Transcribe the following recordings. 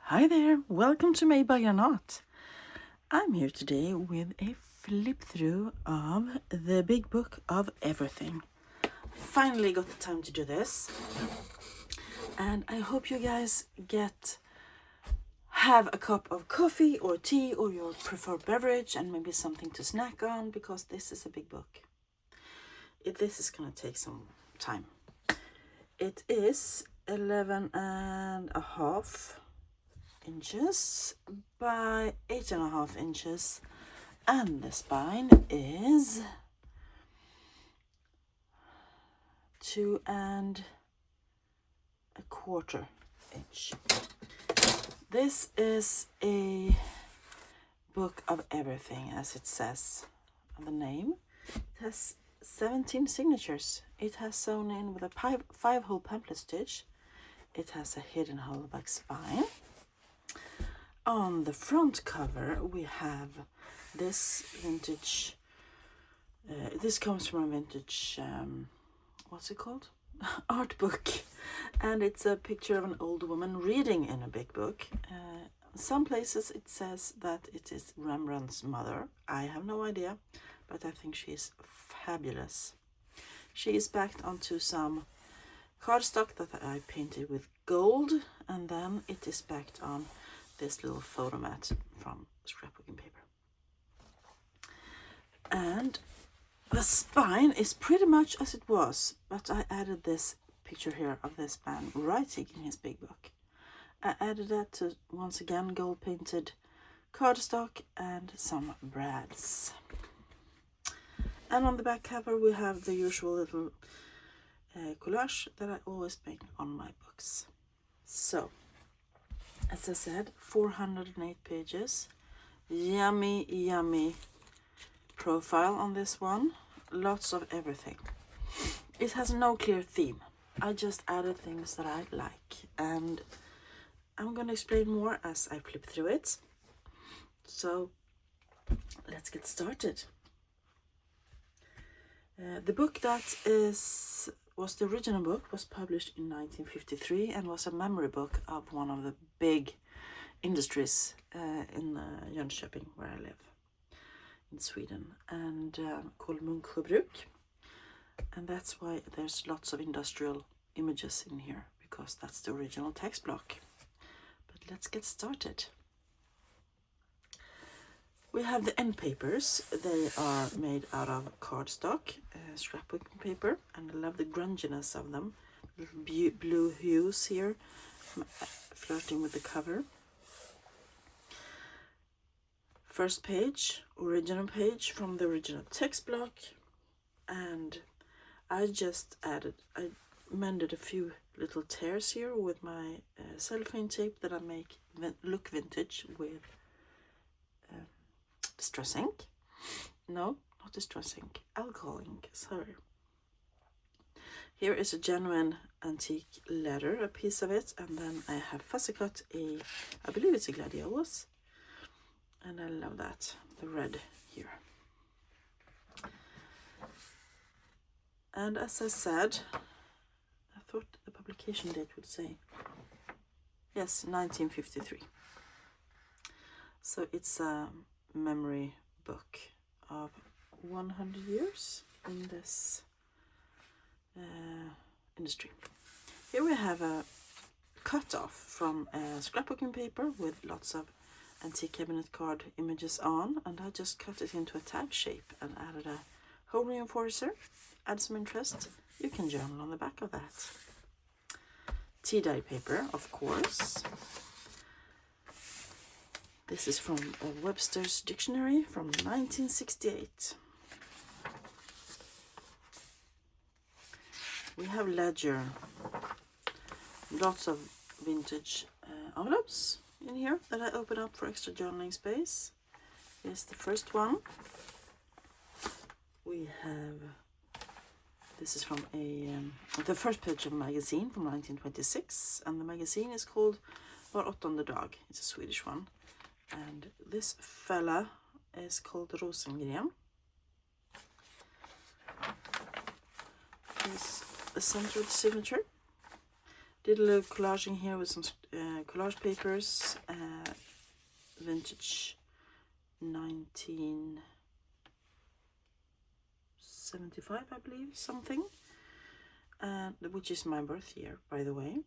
Hi there, welcome to Made by Your Not. I'm here today with a flip through of the big book of everything. Finally got the time to do this, and I hope you guys have a cup of coffee or tea or your preferred beverage and maybe something to snack on, because this is a big book. This is gonna take some time. It is 11.5 inches by 8.5 inches, and the spine is 2.25 inch. This is a book of everything, as it says on the name. It has 17 signatures. It has sewn in with a 5-hole pamphlet stitch. It has a hidden hollowback spine. On the front cover we have this vintage, this comes from a vintage, what's it called? Art book, and it's a picture of an old woman reading in a big book. Some places it says that it is Rembrandt's mother. I have no idea, but I think she is fabulous. She is backed onto some cardstock that I painted with gold, and then it is backed on this little photo mat from scrapbooking paper. And the spine is pretty much as it was, but I added this picture here of this man writing in his big book. I added that to, once again, gold painted cardstock and some brads. And on the back cover we have the usual little collage that I always make on my books. So, as I said, 408 pages. Yummy profile on this one. Lots of everything. It has no clear theme. I just added things that I like, and I'm going to explain more as I flip through it. So let's get started. The book that was the original book was published in 1953 and was a memory book of one of the big industries in Jönköping, where I live in Sweden, and called Munksjöbruk. And that's why there's lots of industrial images in here, because that's the original text block. But let's get started. We have the end papers. They are made out of cardstock, scrapbooking paper, and I love the grunginess of them. Little blue hues here, flirting with the cover. First page, original page from the original text block, and I mended a few little tears here with my cellophane tape that I make look vintage with distress ink. No, not distress ink, alcohol ink, sorry. Here is a genuine antique leather, a piece of it, and then I have fussy cut I believe it's a gladiolus, and I love that, the red here. And as I said, I thought the publication date would say, yes, 1953. So it's a memory book of 100 years in this industry. Here we have a cut off from scrapbooking paper with lots of antique cabinet card images on, and I just cut it into a tag shape and added a hole reinforcer. Add some interest. You can journal on the back of that. Tea-dye paper, of course. This is from Webster's Dictionary from 1968. We have ledger. Lots of vintage envelopes in here that I open up for extra journaling space. Here's the first one. We have, this is from the first page of a magazine from 1926, and the magazine is called Var åttonde dag. It's a Swedish one. And this fella is called Rosengren. Here's the center of the signature. Did a little collaging here with some collage papers, vintage 1975, I believe, something, and which is my birth year, by the way.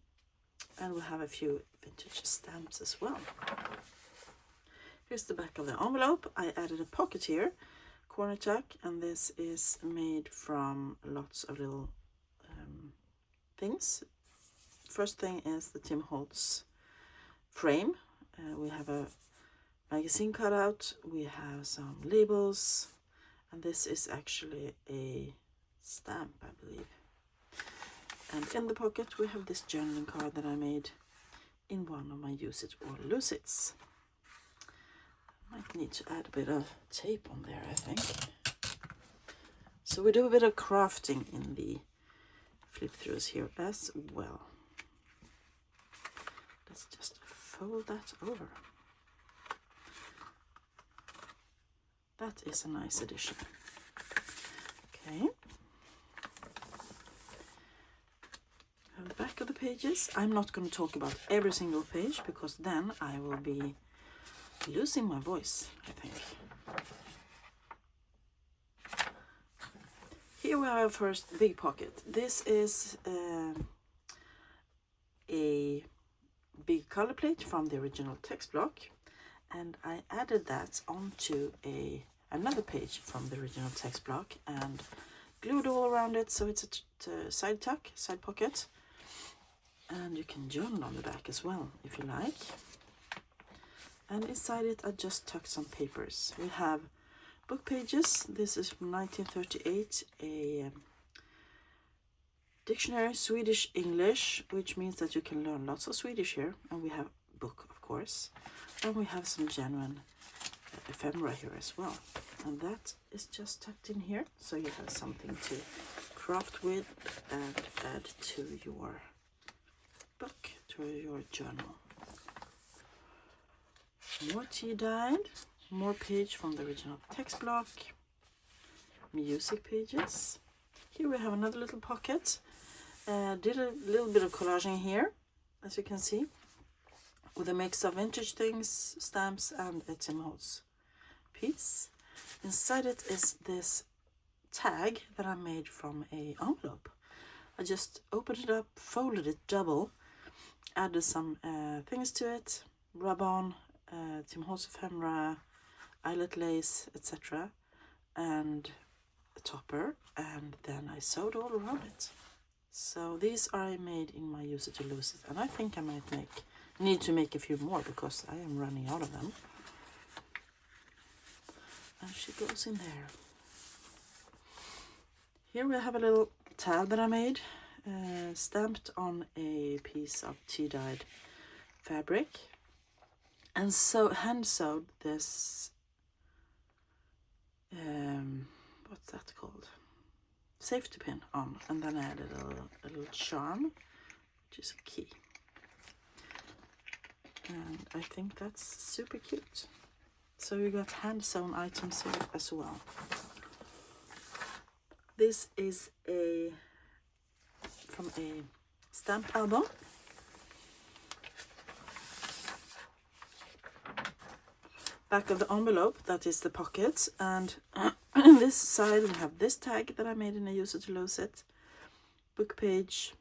And we'll have a few vintage stamps as well. Here's the back of the envelope. I added a pocket here, corner tack, and this is made from lots of little things. First thing is the Tim Holtz frame. We have a magazine cutout, we have some labels, and this is actually a stamp, I believe. And in the pocket we have this journaling card that I made in one of my use it or lose it's. Might need to add a bit of tape on there, I think. So we do a bit of crafting in the flip throughs here as well. Let's just fold that over. That is a nice addition. Okay. And the back of the pages. I'm not going to talk about every single page because then I will be losing my voice, I think. Here we have our first big pocket. This is a big color plate from the original text block, and I added that onto another page from the original text block and glued all around it, so it's a side pocket, and you can journal on the back as well if you like. And inside it I just tucked some papers. We have book pages. This is from 1938, a dictionary, Swedish English, which means that you can learn lots of Swedish here. And we have book, of course, and we have some genuine ephemera here as well, and that is just tucked in here, so you have something to craft with and add to your book, to your journal. More tea-dyed, more page from the original text block, music pages. Here we have another little pocket. Did a little bit of collaging here, as you can see, with a mix of vintage things, stamps, and a Tim Holtz piece. Inside it is this tag that I made from a envelope. I just opened it up, folded it double, added some things to it, rub on, Tim Holtz ephemera, eyelet lace, etc., and a topper, and then I sewed all around it. So these are made in my use it or lose it, and I think I might need to make a few more because I am running out of them. And she goes in there. Here we have a little tab that I made, stamped on a piece of tea-dyed fabric, and so hand sewed this what's that called, safety pin on, and then I added a little charm, which is a key, and I think that's super cute. So you got hand sewn items here as well. This is from a stamp album. Back of the envelope, that is the pocket, and on this side we have this tag that I made in a use it or lose it, book page,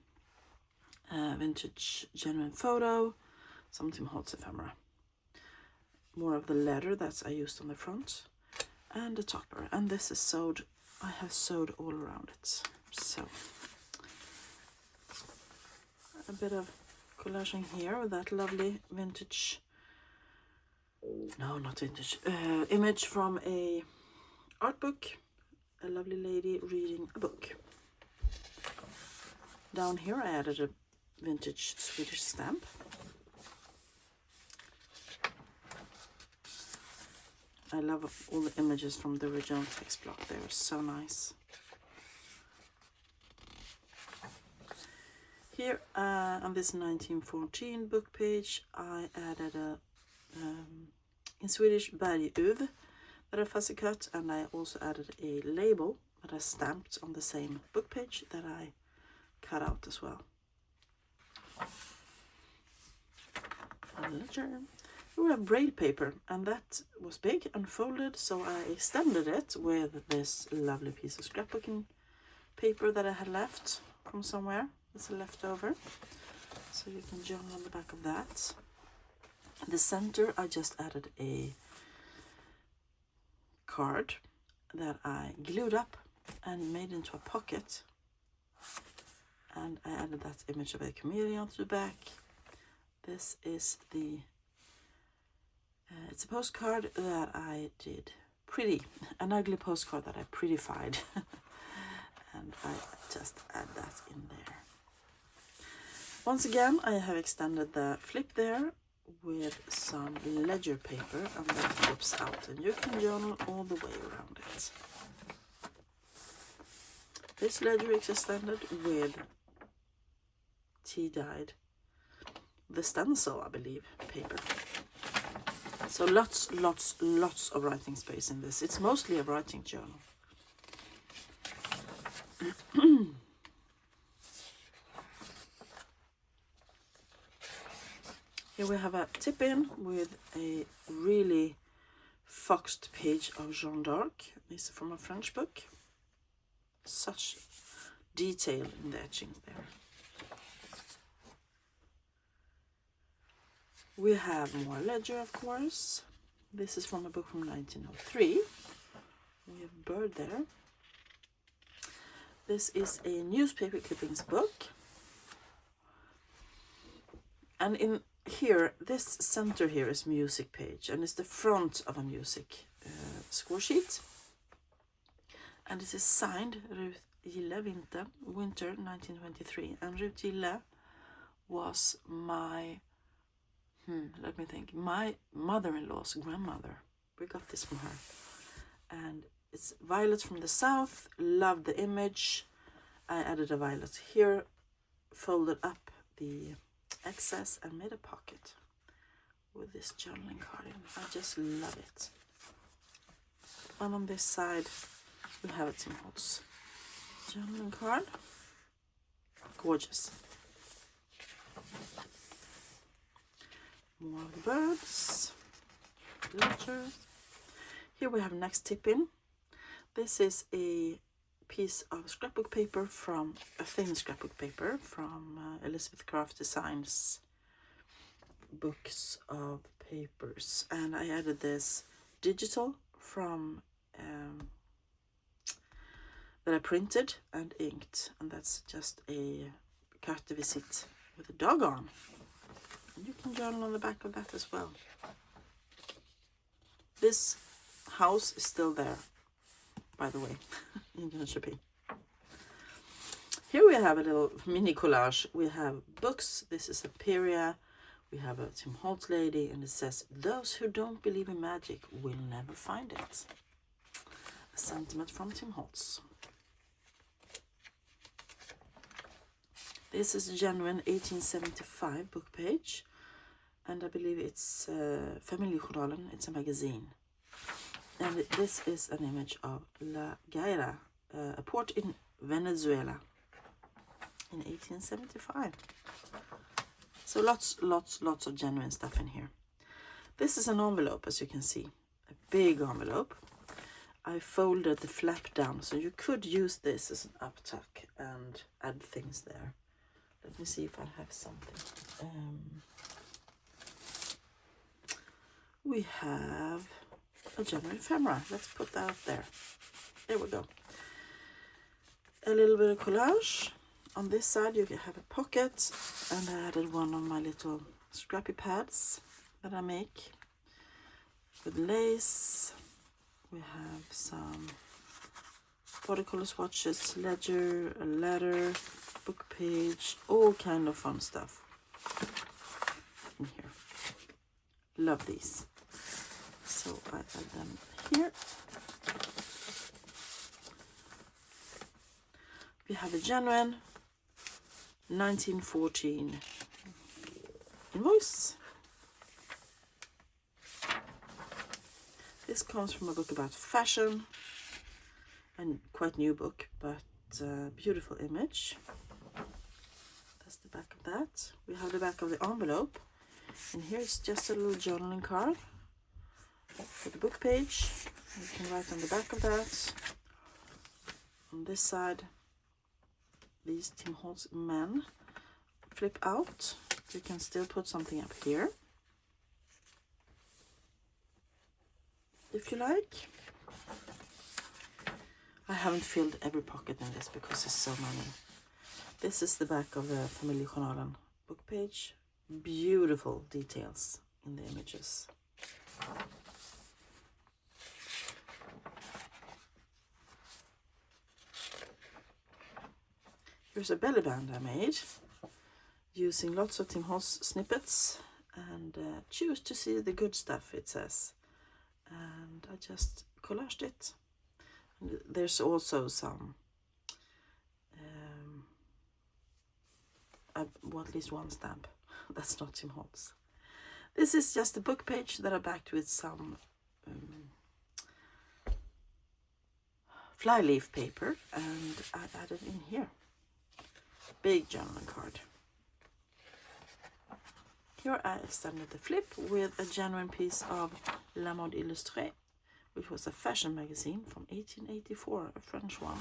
vintage genuine photo, some Tim Holtz ephemera, more of the leather that I used on the front, and a topper. And this is sewed, I have sewed all around it. So a bit of collaging here with that lovely vintage, no, not vintage, image from a art book, a lovely lady reading a book. Down here I added a vintage Swedish stamp. I love all the images from the original text block, they are so nice. Here on this 1914 book page I added a in Swedish berguv that I fussy cut, and I also added a label that I stamped on the same book page that I cut out as well. A ledger. We have braille paper, and that was big and folded, so I extended it with this lovely piece of scrapbooking paper that I had left from somewhere. It's a leftover, so you can journal on the back of that. In the center, I just added a card that I glued up and made into a pocket, and I added that image of a chameleon to the back. This is the it's a postcard that I did an ugly postcard that I prettified and I just add that in there. Once again, I have extended the flip there with some ledger paper, and that flips out, and you can journal all the way around it. This ledger is extended with tea-dyed, the stencil, I believe, paper. So lots of writing space in this. It's mostly a writing journal. Here we have a tip-in with a really foxed page of Jeanne d'Arc. This is from a French book. Such detail in the etchings there. We have more ledger, of course. This is from a book from 1903. We have a bird there. This is a newspaper clippings book. And in here, this center here is music page, and it's the front of a music score sheet. And it is signed Ruth Gille Winter 1923. And Ruth Gille was my let me think, my mother-in-law's grandmother. We got this from her. And it's violets from the south. Love the image. I added a violet here, folded up the excess and made a pocket with this journaling card in. I just love it. And on this side, we have a Tim Holtz journaling card. Gorgeous. More of the birds, ledger. Here we have next tip-in. This is a piece of scrapbook paper from a thin scrapbook paper from Elizabeth Craft Designs books of papers, and I added this digital from that I printed and inked, and that's just a carte de visite with a dog on. You can journal on the back of that as well. This house is still there, by the way, in Jönköping. Here we have a little mini collage. We have books. This is a Peria. We have a Tim Holtz lady, and it says, "Those who don't believe in magic will never find it." A sentiment from Tim Holtz. This is a genuine 1875 book page, and I believe it's Familjejournalen. It's a magazine. And this is an image of La Guaira, a port in Venezuela in 1875. So lots of genuine stuff in here. This is an envelope, as you can see, a big envelope. I folded the flap down, so you could use this as an uptuck and add things there. Let me see if I have something. We have a general ephemera. Let's put that up there. There we go. A little bit of collage. On this side you can have a pocket, and I added one of my little scrappy pads that I make with lace. We have some watercolor swatches, ledger, a letter, book page, all kind of fun stuff in here. Love these. So I add them here. We have a genuine 1914 invoice. This comes from a book about fashion, and quite new book, but beautiful image. That's the back of that. We have the back of the envelope. And here's just a little journaling card for the book page. You can write on the back of that. On this side, these Tim Holtz men flip out. You can still put something up here, if you like. I haven't filled every pocket in this because there's so many. This is the back of the Familjejournalen book page. Beautiful details in the images. Here's a belly band I made using lots of Tim Holtz snippets, and choose to see the good stuff, it says. And I just collaged it. And there's also some, well, at least one stamp. That's not Tim Holtz. This is just a book page that I backed with some flyleaf paper, and I added in here. Big journaling card. Here I extended the flip with a genuine piece of La Mode Illustrée, which was a fashion magazine from 1884, a French one.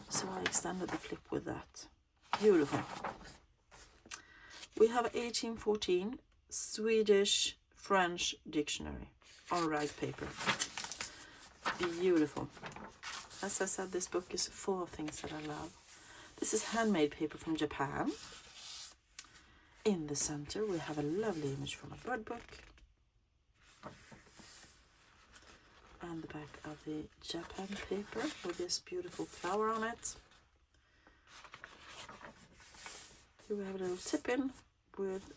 So I extended the flip with that. Beautiful. We have 1814 Swedish-French dictionary on rag paper. Beautiful. As I said, this book is full of things that I love. This is handmade paper from Japan. In the center we have a lovely image from a bird book. And the back of the Japan paper with this beautiful flower on it. Here we have a little tip-in with,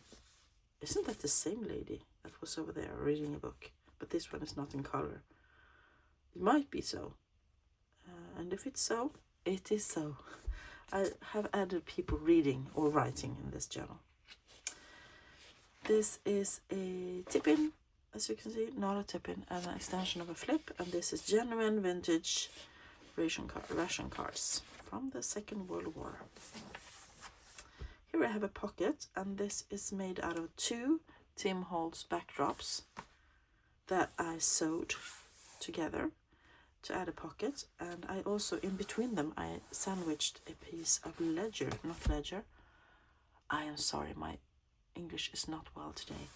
isn't that the same lady that was over there reading a book? But this one is not in color. It might be so. And if it's so, it is so. I have added people reading or writing in this journal. This is a tip-in, as you can see, not a tip-in, and an extension of a flip. And this is genuine vintage ration cards from the Second World War. Here I have a pocket, and this is made out of 2 Tim Holtz backdrops that I sewed together to add a pocket. And I also, in between them, I sandwiched a piece of ledger. I am sorry, my English is not well today.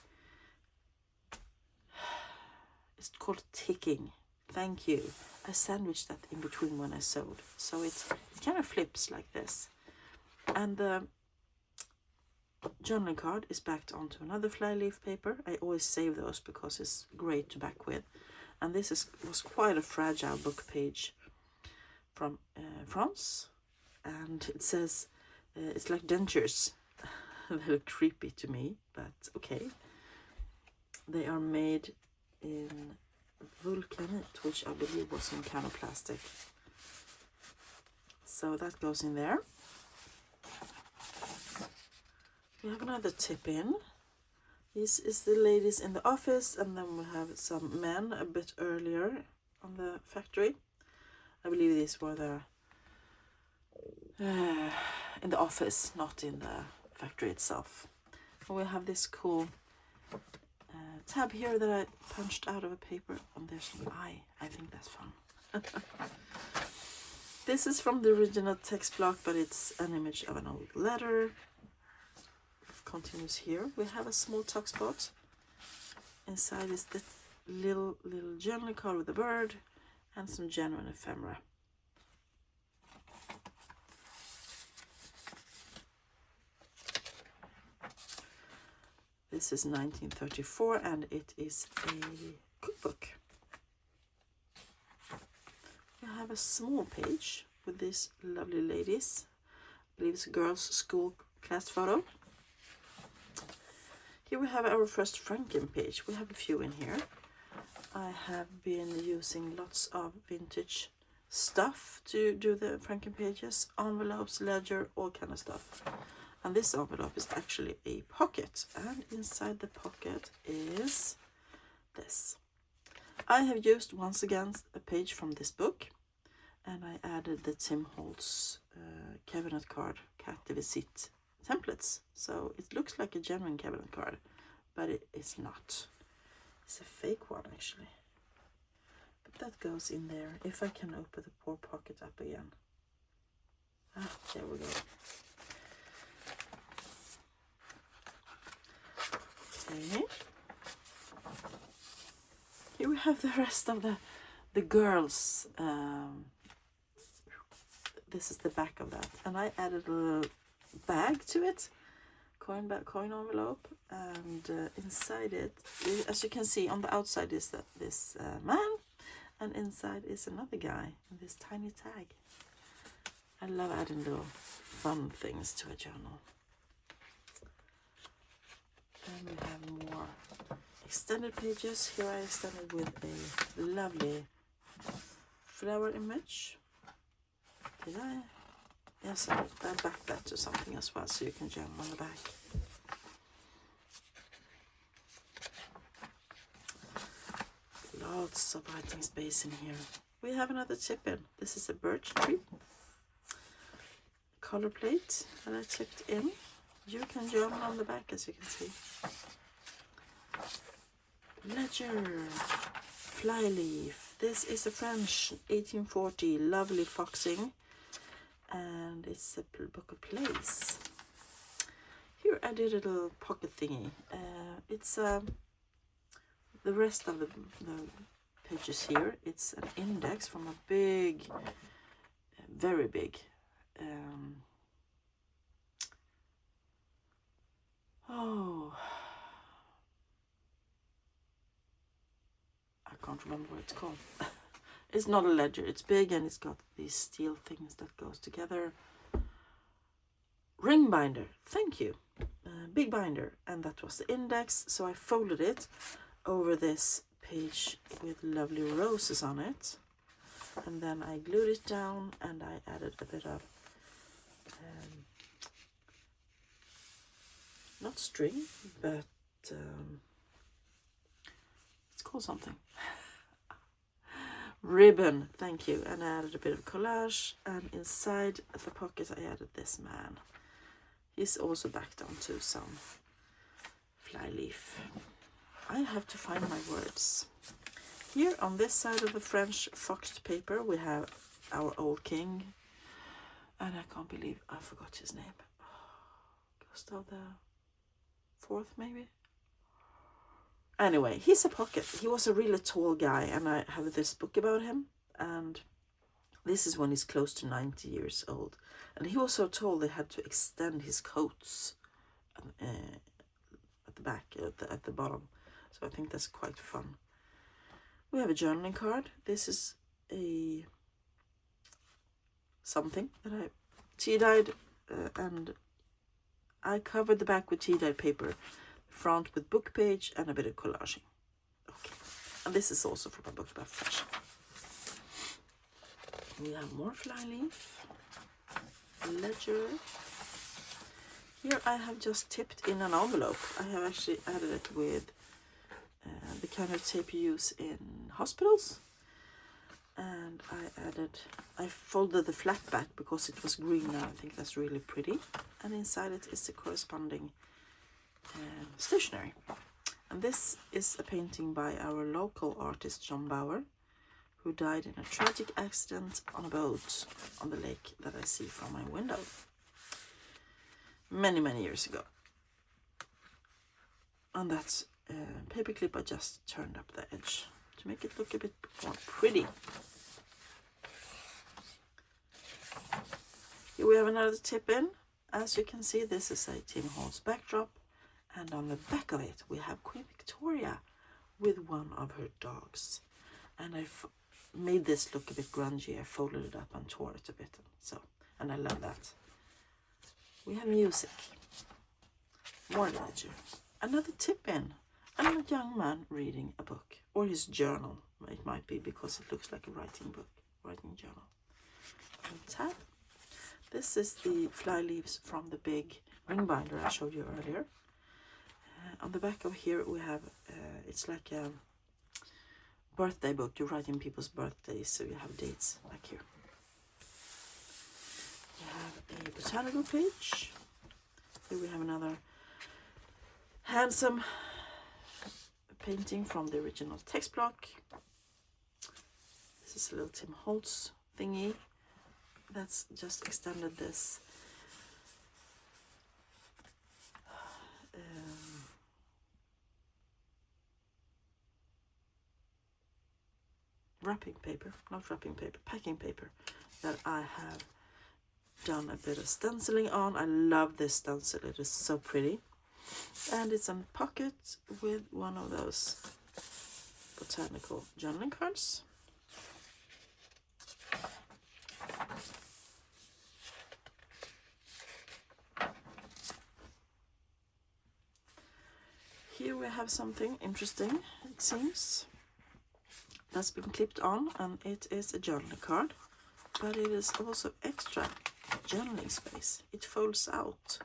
It's called ticking. Thank you. I sandwiched that in between when I sewed, so it kind of flips like this. And the journaling card is backed onto another flyleaf paper. I always save those because it's great to back with. And this was quite a fragile book page from France, and it says it's like dentures. They look creepy to me, but okay. They are made in vulcanite, which I believe was mechanoplastic. So that goes in there. We have another tip-in. This is the ladies in the office, and then we have some men a bit earlier on the factory. I believe these were the in the office, not in the factory itself. And we have this cool tab here that I punched out of a paper, and there's an eye. I think that's fun. This is from the original text block, but it's an image of an old letter. Continues here. We have a small tuck spot. Inside is the little journaling card with a bird and some genuine ephemera. This is 1934, and it is a cookbook. We have a small page with these lovely ladies. I believe it's a girls' school class photo. Here we have our first Franken page. We have a few in here. I have been using lots of vintage stuff to do the Franken pages, envelopes, ledger, all kind of stuff. And this envelope is actually a pocket, and inside the pocket is this. I have used once again a page from this book, and I added the Tim Holtz cabinet card, Carte de Visite, templates. So it looks like a genuine cabinet card, but it is not. It's a fake one actually. But that goes in there. If I can open the poor pocket up again. Ah, there we go. Okay. Here we have the rest of the girls. This is the back of that, and I added a little bag to it, coin envelope, and inside it, as you can see, on the outside is this man, and inside is another guy with this tiny tag. I love adding little fun things to a journal. Then we have more extended pages. Here I extended with a lovely flower image. Did I? Yes, I backed that to something as well, so you can journal on the back. Lots of writing space in here. We have another tip in. This is a birch tree color plate that I tipped in. You can journal on the back, as you can see. Ledger, flyleaf. This is a French 1840 lovely foxing, and it's a book of plays. Here I did a little pocket thingy. It's the rest of the pages here. It's an index from a big, very big. I can't remember what it's called. It's not a ledger. It's big and it's got these steel things that goes together. Ring binder. Thank you. Big binder, and that was the index. So I folded it over this page with lovely roses on it, and then I glued it down, and I added a bit of not string, but it's called something. Ribbon, thank you. And I added a bit of collage, and inside the pocket I added this man. He's also backed onto some flyleaf. I have to find my words. Here on this side of the French foxed paper we have our old king, and I can't believe I forgot his name. Gustav the Fourth, maybe? Anyway, he's a pocket. He was a really tall guy, and I have this book about him, and this is when he's close to 90 years old. And he was so tall they had to extend his coats at the back, at the bottom. So I think that's quite fun. We have a journaling card. This is a something that I tea-dyed, and I covered the back with tea-dyed paper, front with book page and a bit of collaging. Okay, and this is also from a book about fashion. We have more flyleaf, ledger. Here I have just tipped in an envelope. I have actually added it with the kind of tape you use in hospitals. And I folded the flat back because it was green now. I think that's really pretty. And inside it is the corresponding stationery. And this is a painting by our local artist John Bauer, who died in a tragic accident on a boat on the lake that I see from my window many, many years ago. And that paperclip I just turned up the edge to make it look a bit more pretty. Here we have another tip in. As you can see, this is a Tim Holtz backdrop, and on the back of it we have Queen Victoria with one of her dogs. And I made this look a bit grungy. I folded it up and tore it a bit, and I love that. We have music, more ledger, another tip in, and a young man reading a book, or his journal. It might be because it looks like a writing journal. And tab. This is the fly leaves from the big ring binder I showed you earlier. On the back of here we have, it's like a birthday book. You write in people's birthdays, so you have dates back here. You have a botanical page, Here we have another handsome painting from the original text block. This is a little Tim Holtz thingy that's just extended this wrapping paper, not wrapping paper, packing paper that I have done a bit of stenciling on. I love this stencil, it is so pretty. And it's in pocket with one of those botanical journaling cards. Here we have something interesting, it seems, that's been clipped on, and it is a journaling card, but it is also extra journaling space. It folds out.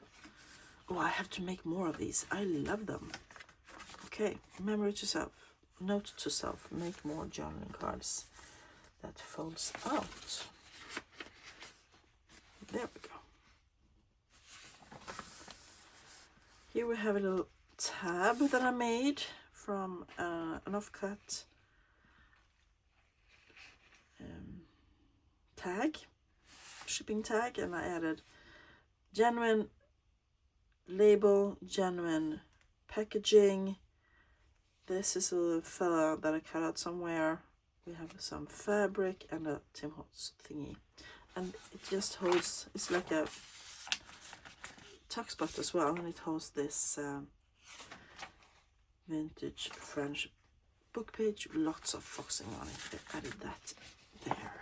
Oh, I have to make more of these. I love them. Okay, memory to self, note to self, make more journaling cards that folds out. There we go. Here we have a little tab that I made from an offcut tag, shipping tag, and I added genuine label, genuine packaging. This is a fella that I cut out somewhere. We have some fabric and a Tim Holtz thingy, and it just holds, it's like a tuck spot as well, and it holds this vintage French book page, lots of foxing on it. I added that there.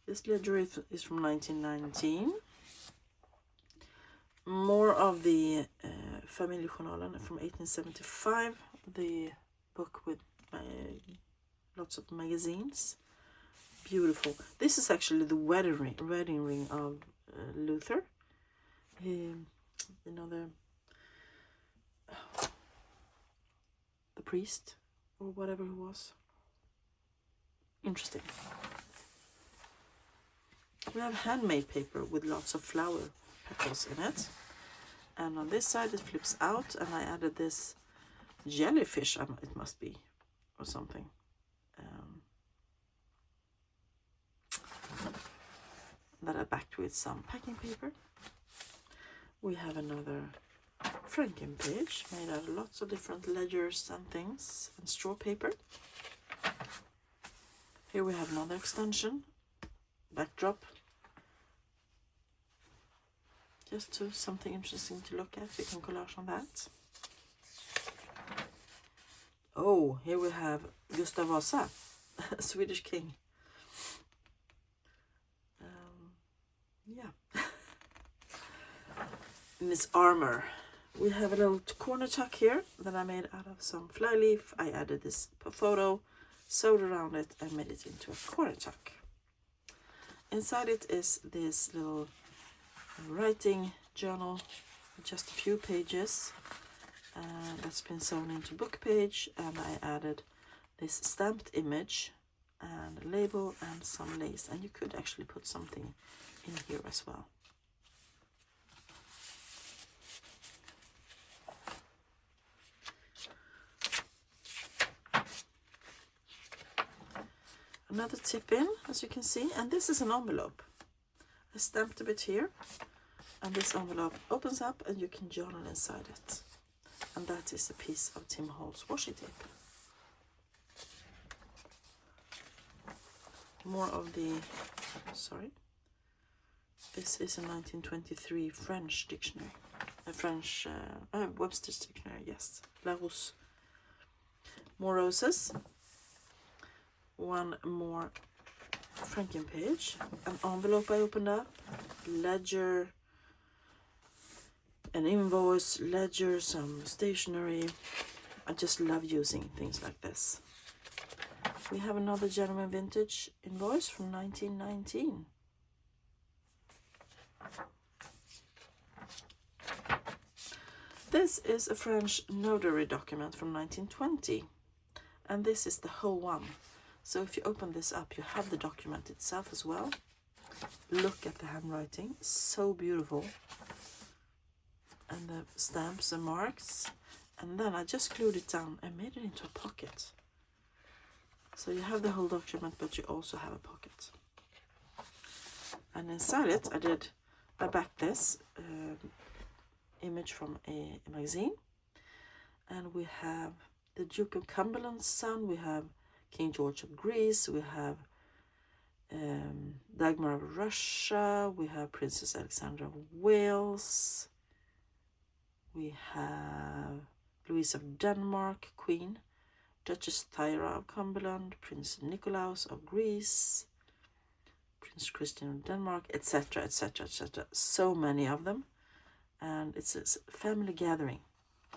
This ledger is from 1919. More of the Familjejournalen from 1875, the book with lots of magazines. Beautiful. This is actually the wedding ring of Luther. You know, the priest or whatever he was. Interesting. We have handmade paper with lots of flower petals in it, and on this side it flips out, and I added this jellyfish, it must be, or something. That I backed with some packing paper. We have another Franken page made out of lots of different ledgers and things, and straw paper. Here we have another extension, backdrop. Just to something interesting to look at. We can collage on that. Oh, here we have Gustav Vasa, Swedish king. Yeah. In his armor. We have a little corner tuck here that I made out of some flyleaf. I added this photo, sewed around it, and made it into a corner tuck. Inside it is this little writing journal, just a few pages, that's been sewn into book page, and I added this stamped image and a label and some lace, and you could actually put something in here as well. Another tip in, as you can see, and this is an envelope. I stamped a bit here, and this envelope opens up and you can journal inside it. And that is a piece of Tim Holtz washi tape. More of the, sorry, this is a 1923 French dictionary, a French Webster's dictionary, yes, Larousse. More roses. One more Franken page, an envelope I opened up, ledger, an invoice, ledger, some stationery. I just love using things like this. We have another genuine vintage invoice from 1919. This is a French notary document from 1920, and this is the whole one. So if you open this up, you have the document itself as well. Look at the handwriting, so beautiful. And the stamps and marks. And then I just glued it down and made it into a pocket. So you have the whole document, but you also have a pocket. And inside it, I backed this image from a magazine. And we have the Duke of Cumberland's son, we have King George of Greece, we have Dagmar of Russia, we have Princess Alexandra of Wales, we have Louise of Denmark, Queen, Duchess Thyra of Cumberland, Prince Nicolaus of Greece, Prince Christian of Denmark, etc., etc., etc. So many of them. And it's a family gathering,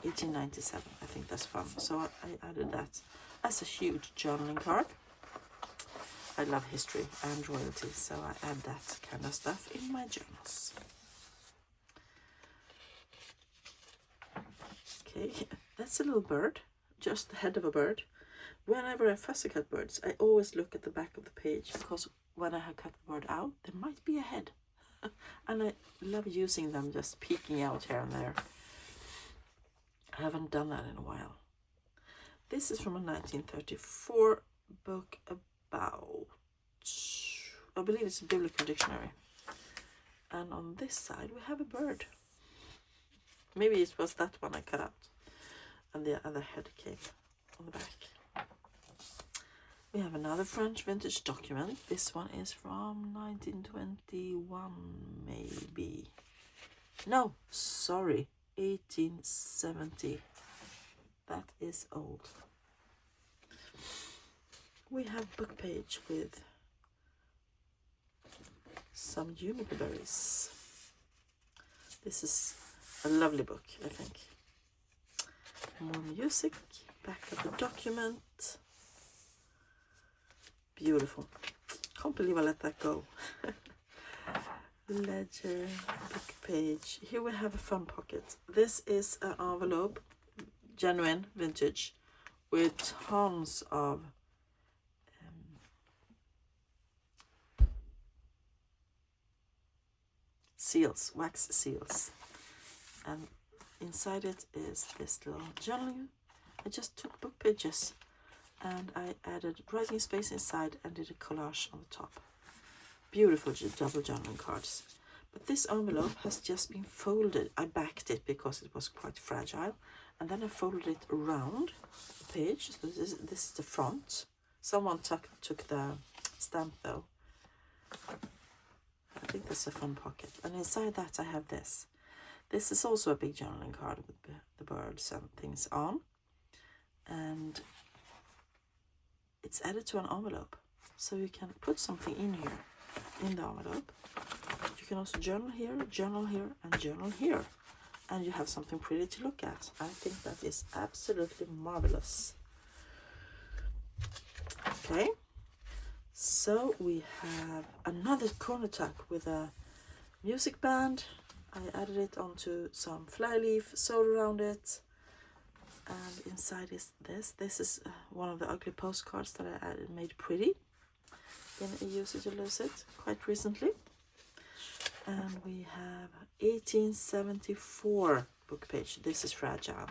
1897. I think that's fun. So I added that as a huge journaling card. I love history and royalty, so I add that kind of stuff in my journals. Okay, that's a little bird, just the head of a bird. Whenever I fussy cut birds, I always look at the back of the page, because when I have cut the bird out, there might be a head. And I love using them, just peeking out here and there. I haven't done that in a while. This is from a 1934 book about, I believe it's a biblical dictionary. And on this side we have a bird. Maybe it was that one I cut out. And the other head came on the back. We have another French vintage document. This one is from 1921, maybe. No, sorry, 1870. That is old. We have book page with some juniper berries. This is a lovely book, I think. More music, back of the document. Beautiful. Can't believe I let that go. Ledger, book page. Here we have a fun pocket. This is an envelope, genuine, vintage, with tons of seals, wax seals. And inside it is this little journaling. I just took book pages and I added writing space inside and did a collage on the top. Beautiful double journaling cards. But this envelope has just been folded. I backed it because it was quite fragile. And then I folded it around the page. So this is the front. Someone took the stamp though. I think that's a fun pocket. And inside that I have this. This is also a big journaling card with the birds and things on. And it's added to an envelope. So you can put something in here, in the envelope. You can also journal here, and journal here. And you have something pretty to look at. I think that is absolutely marvelous. Okay. So we have another corner tuck with a music band. I added it onto some flyleaf, sewed around it. And inside is this. This is one of the ugly postcards that I made pretty in a Use It or Lose It quite recently. And we have 1874 book page. This is fragile,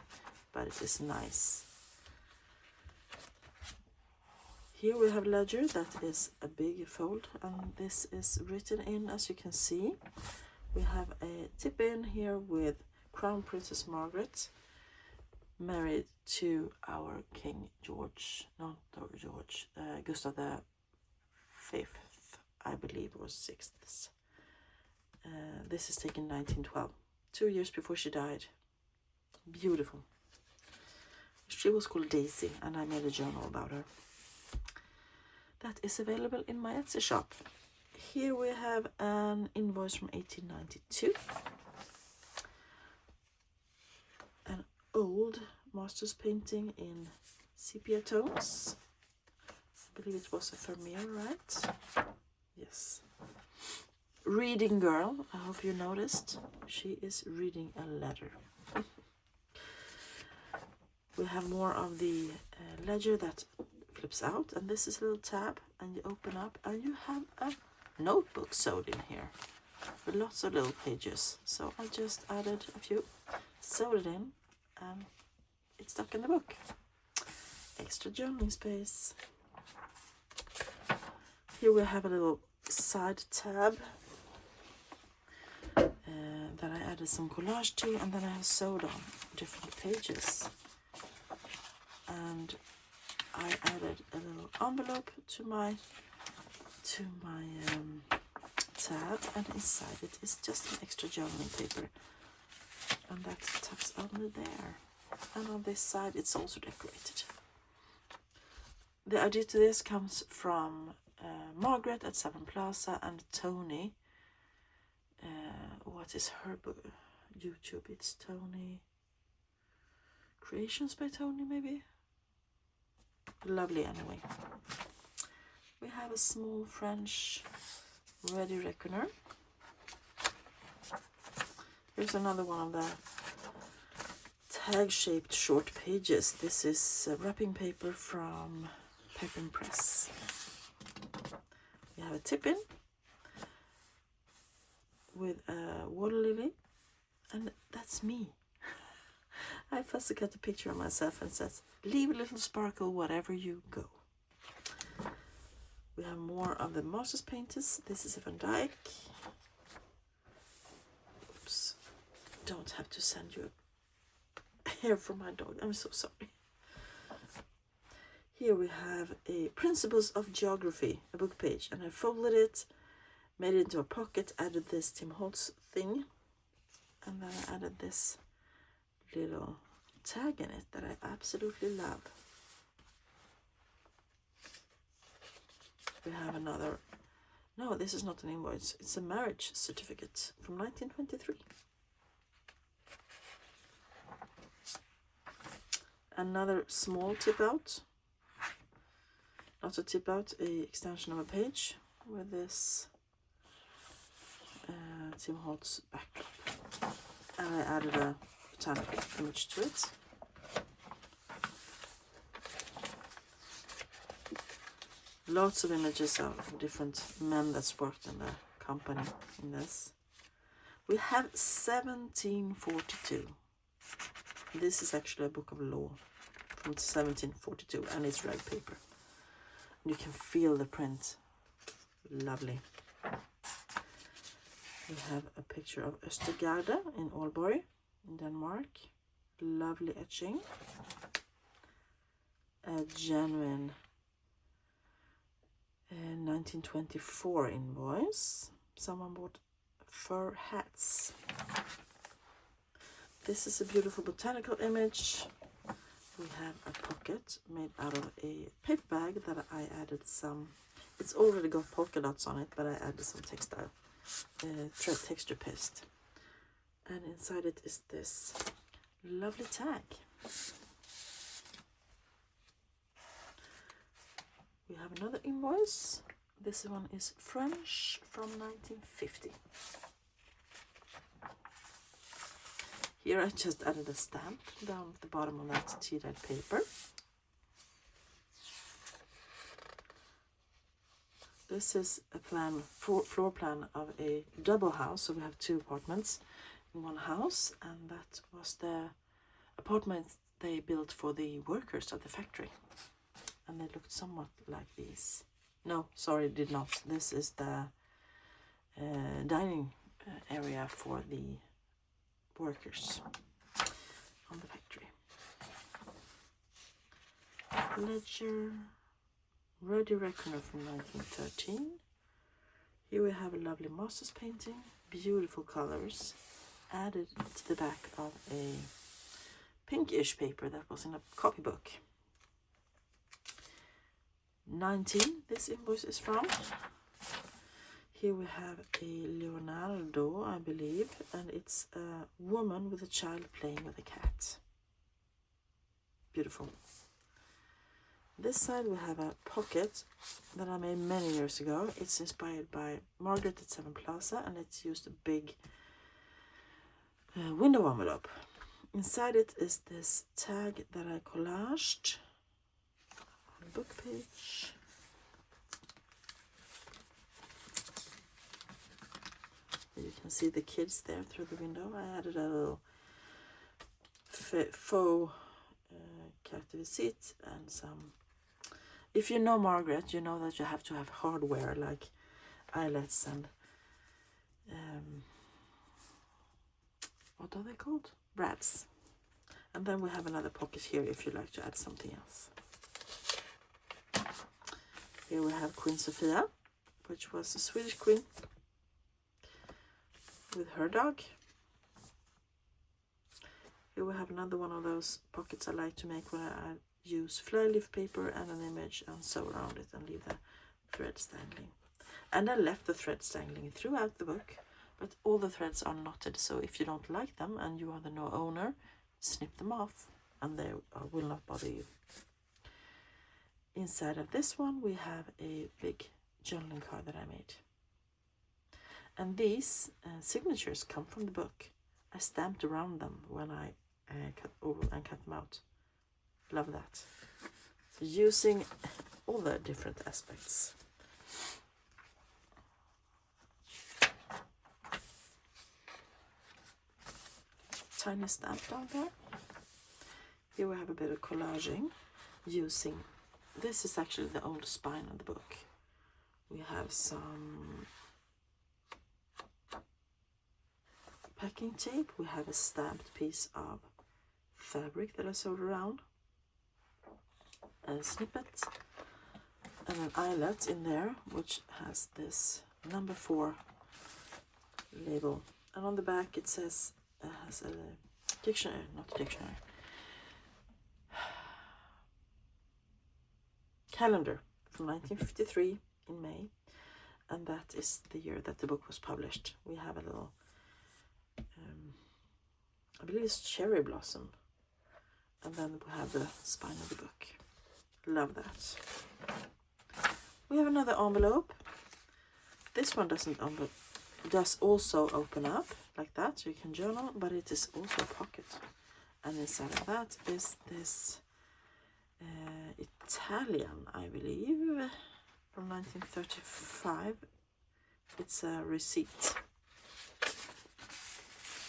but it is nice. Here we have ledger that is a big fold, and this is written in, as you can see. We have a tip in here with Crown Princess Margaret, married to our King George, not George, Gustav the Fifth, I believe, or sixth. This is taken 1912, 2 years before she died. Beautiful. She was called Daisy, and I made a journal about her. That is available in my Etsy shop. Here we have an invoice from 1892. An old master's painting in sepia tones. I believe it was a Vermeer, right? Yes. Reading girl, I hope you noticed. She is reading a letter. We have more of the ledger that flips out, and this is a little tab, and you open up and you have a notebook sewed in here with lots of little pages. So I just added a few, sewed it in, and it's stuck in the book. Extra journaling space. Here we have a little side tab that I added some collage to, and then I have sewed on different pages. And I added a little envelope to my tab, and inside it is just an extra journaling paper, and that tucks only there. And on this side it's also decorated. The idea to this comes from Margaret at Seven Plaza and Tony. What is her YouTube? It's Tony Creations by Tony, maybe. Lovely anyway. We have a small French ready reckoner. Here's another one of the tag-shaped short pages. This is wrapping paper from Paper and Press. We have a tip-in with a water lily, and that's me. I fussy cut a picture of myself and says, "Leave a little sparkle wherever you go." We have more of the Masters painters. This is a Van Dyck. Oops, don't have to send you a hair from my dog. I'm so sorry. Here we have a Principles of Geography, a book page, and I folded it, made it into a pocket, added this Tim Holtz thing, and then I added this little tag in it that I absolutely love. We have another, no, this is not an invoice, it's a marriage certificate from 1923. Another small tip out, not a tip out, a extension of a page with this Tim Holtz backdrop, and I added a botanical image to it. Lots of images of different men that's worked in the company in this. We have 1742. This is actually a book of law from 1742, and it's red paper. You can feel the print. Lovely. We have a picture of Östergarde in Aalborg in Denmark. Lovely etching. A genuine 1924 invoice. Someone bought fur hats. This is a beautiful botanical image. We have a pocket made out of a paper bag that I added some, it's already got polka dots on it, but I added some textile texture paste, and inside it is this lovely tag. We have another invoice. This one is French from 1950. Here I just added a stamp down at the bottom of that tea-dyed paper. This is a floor plan of a double house, so we have two apartments in one house, and that was the apartment they built for the workers at the factory, and they looked somewhat like these. No, sorry, it did not. This is the dining area for the workers on the factory. Ledger, Ready Reckoner from 1913. Here we have a lovely Masters painting, beautiful colors, added to the back of a pinkish paper that was in a copybook. 19, this invoice is from. Here we have a Leonardo, I believe, and it's a woman with a child playing with a cat. Beautiful. This side we have a pocket that I made many years ago. It's inspired by Margaret at Seven Plaza, and it's used a big window envelope. Inside it is this tag that I collaged on the book page. You can see the kids there through the window. I added a little faux carte de visite and some. If you know Margaret, you know that you have to have hardware like eyelets and what are they called? Brads. And then we have another pocket here if you like to add something else. Here we have Queen Sofia, which was a Swedish queen with her dog. Here we have another one of those pockets I like to make where I use fly leaf paper and an image and sew around it and leave the threads dangling. And I left the threads dangling throughout the book, but all the threads are knotted, so if you don't like them and you are the no owner, snip them off and they will not bother you. Inside of this one we have a big journaling card that I made. And these signatures come from the book. I stamped around them when I cut them out. Love that. So using all the different aspects. Tiny stamp down there. Here we have a bit of collaging using, this is actually the old spine of the book. We have some packing tape. We have a stamped piece of fabric that I sewed around. A snippet and an eyelet in there, which has this number 4 label. And on the back it says, has a dictionary, not a dictionary, calendar from 1953 in May, and that is the year that the book was published. We have a little, I believe it's cherry blossom, and then we have the spine of the book. Love that. We have another envelope. This one does also open up like that, so you can journal, but it is also a pocket. And inside of that is this Italian, I believe, from 1935. It's a receipt.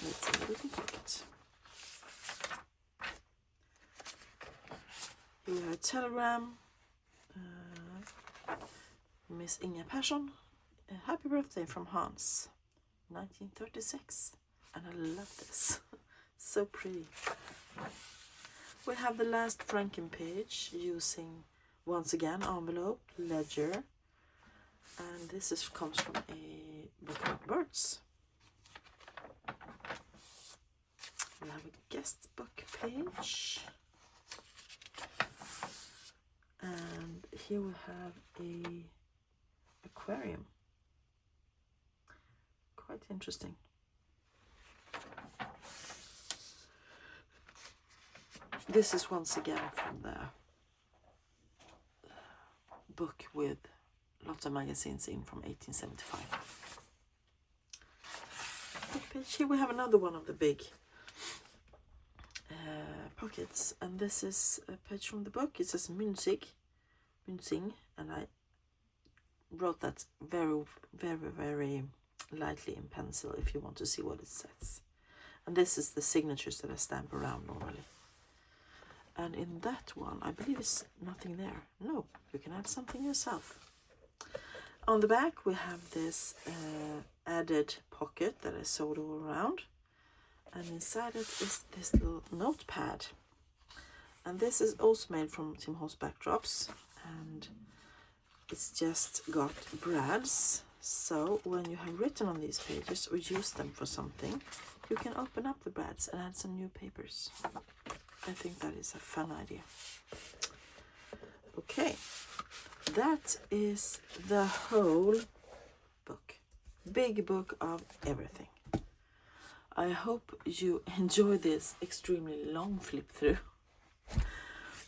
It's a little pocket. Here we have a telegram. Miss Inga Persson, happy birthday from Hans, 1936. And I love this. So pretty. We have the last Franken page using, once again, envelope, ledger. And this comes from a book of birds. We have a guest book page. And here we have a aquarium. Quite interesting. This is once again from the book with lots of magazines in from 1875. Page. Here we have another one of the big pockets, and this is a page from the book. It says Münzing, and I wrote that very, very, very lightly in pencil if you want to see what it says. And this is the signatures that I stamp around normally. And in that one, I believe it's nothing there. No, you can add something yourself. On the back, we have this added pocket that I sewed all around. And inside it is this little notepad. And this is also made from Tim Holtz backdrops. And it's just got brads. So when you have written on these pages or used them for something, you can open up the brads and add some new papers. I think that is a fun idea. Okay, that is the whole book. Big book of everything. I hope you enjoy this extremely long flip through.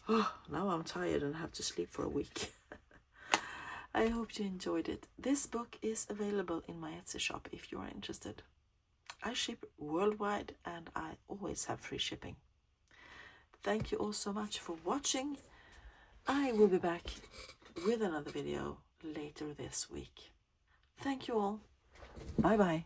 Oh, now I'm tired and have to sleep for a week. I hope you enjoyed it. This book is available in my Etsy shop if you are interested. I ship worldwide and I always have free shipping. Thank you all so much for watching. I will be back with another video later this week. Thank you all. Bye bye.